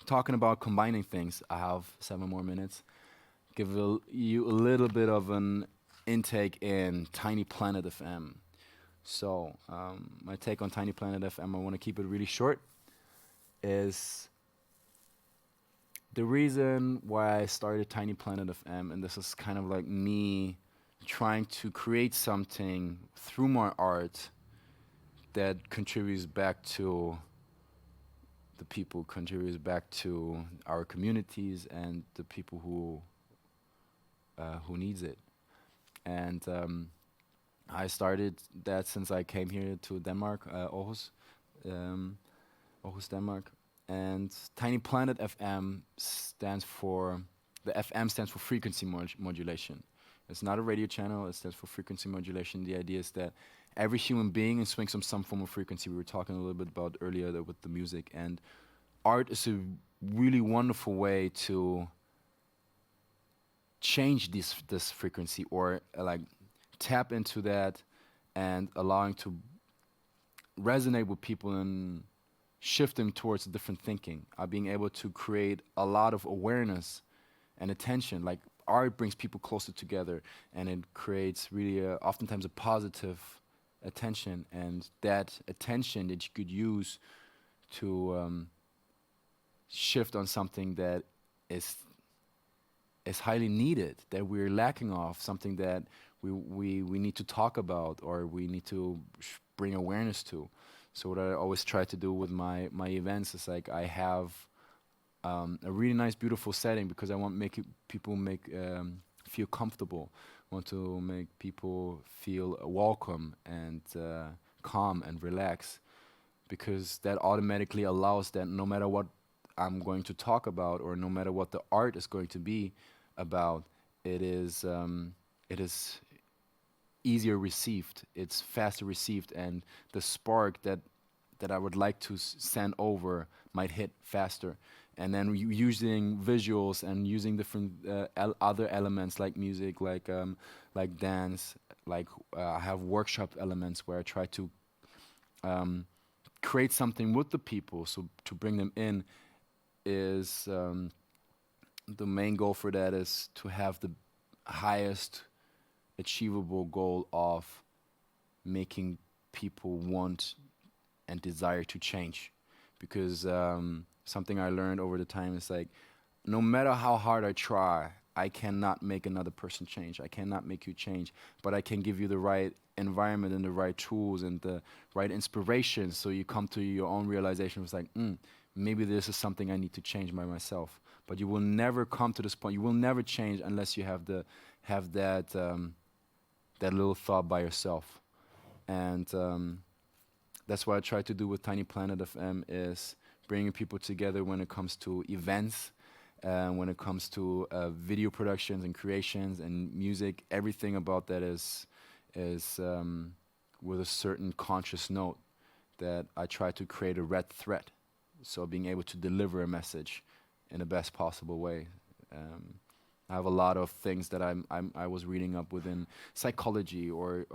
talking about combining things. I have 7 more minutes. Give you a little bit of an intake in Tiny Planet FM. So, my take on Tiny Planet FM, I want to keep it really short, is the reason why I started Tiny Planet FM, and this is kind of like me trying to create something through my art that contributes back to the people, contributes back to our communities and the people who needs it. And I started that since I came here to Denmark, um, Aarhus, Denmark. And Tiny Planet FM stands for, the FM stands for frequency modulation. It's not a radio channel, it stands for frequency modulation. The idea is that every human being swings from some form of frequency. We were talking a little bit about earlier with the music. And art is a really wonderful way to change this frequency, or like tap into that and allowing to resonate with people and shift them towards different thinking. Being able to create a lot of awareness and attention. Like art brings people closer together, and it creates really oftentimes a positive attention, and that attention that you could use to shift on something that is highly needed, that we're lacking of, something that we need to talk about, or we need to bring awareness to. So what I always try to do with my events is like I have a really nice, beautiful setting, because I want people feel comfortable. Want to make people feel welcome and calm and relaxed, because that automatically allows that no matter what I'm going to talk about, or no matter what the art is going to be about, it is easier received, it's faster received, and the spark that I would like to send over might hit faster. And then using visuals and using different other elements like music, like dance, like I have workshop elements where I try to create something with the people, so to bring them in is the main goal for that is to have the highest achievable goal of making people want and desire to change. Because something I learned over the time is like, no matter how hard I try, I cannot make another person change. I cannot make you change, but I can give you the right environment and the right tools and the right inspiration, so you come to your own realization. It's like, maybe this is something I need to change by myself. But you will never come to this point. You will never change unless you have that little thought by yourself. And that's what I try to do with Tiny Planet FM, is bringing people together when it comes to events, when it comes to video productions and creations and music. Everything about that is with a certain conscious note, that I try to create a red thread. So being able to deliver a message in the best possible way. I have a lot of things that I was reading up within psychology or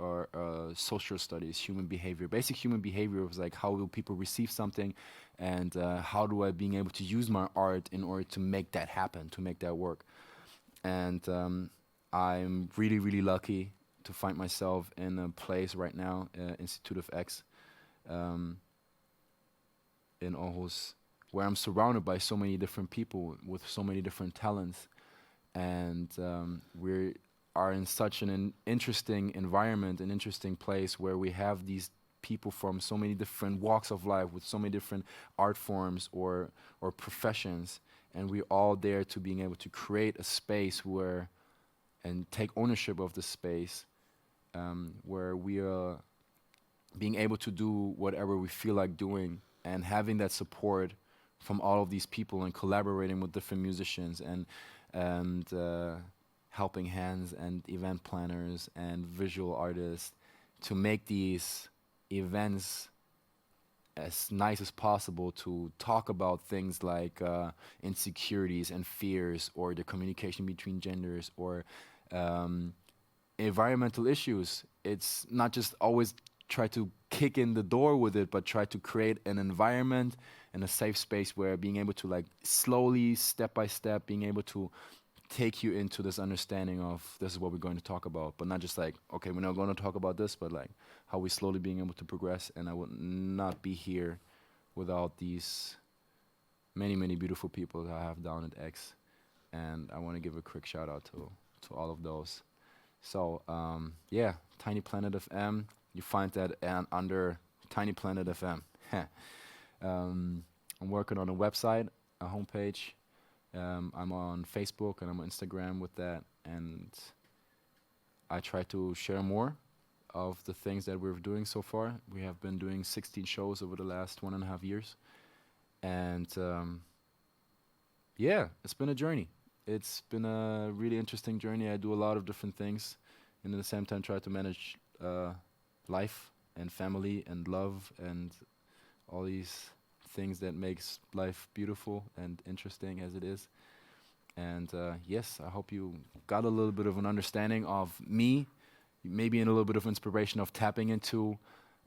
social studies, human behavior. Basic human behavior was like, how will people receive something, and how do I being able to use my art in order to make that happen, to make that work. And I'm really, really lucky to find myself in a place right now, Institute of X, in Aarhus, where I'm surrounded by so many different people with so many different talents. And we are in such an interesting environment, an interesting place, where we have these people from so many different walks of life, with so many different art forms or professions, and we're all there to being able to create a space where, and take ownership of the space, where we are being able to do whatever we feel like doing, and having that support from all of these people, and collaborating with different musicians and helping hands and event planners and visual artists to make these events as nice as possible, to talk about things like insecurities and fears, or the communication between genders, or environmental issues. It's not just always try to kick in the door with it, but try to create an environment and a safe space where being able to like slowly, step by step, being able to take you into this understanding of this is what we're going to talk about, but not just like, okay, we're not going to talk about this, but like how we slowly being able to progress. And I would not be here without these many, many beautiful people that I have down at X. And I want to give a quick shout out to all of those. So yeah, Tiny Planet FM. You find that under Tiny Planet FM. I'm working on a website, a homepage. I'm on Facebook and I'm on Instagram with that, and I try to share more of the things that we're doing so far. We have been doing 16 shows over the last 1.5 years, and yeah, it's been a journey. It's been a really interesting journey. I do a lot of different things, and at the same time try to manage life and family and love and all these things that makes life beautiful and interesting as it is. And yes, I hope you got a little bit of an understanding of me, maybe in a little bit of inspiration of tapping into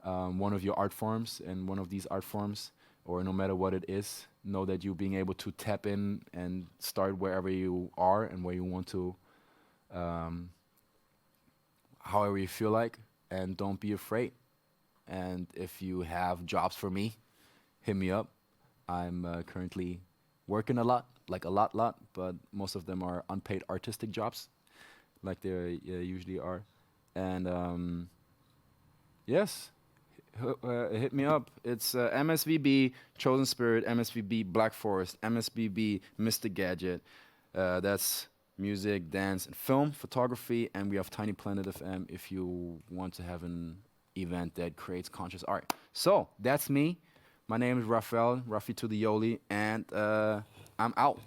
one of your art forms and one of these art forms, or no matter what it is, know that you being able to tap in and start wherever you are and where you want to, however you feel like, and don't be afraid. And if you have jobs for me, hit me up. I'm currently working a lot, like a lot, but most of them are unpaid artistic jobs, like they usually are. And yes, hit me up. It's MSVB, Chosen Spirit, MSVB, Black Forest, MSVB, Mr. Gadget. That's music, dance, and film, photography, and we have Tiny Planet FM if you want to have an event that creates conscious art. So that's me. My name is Rafael, Rafi to the Yoli, and I'm out.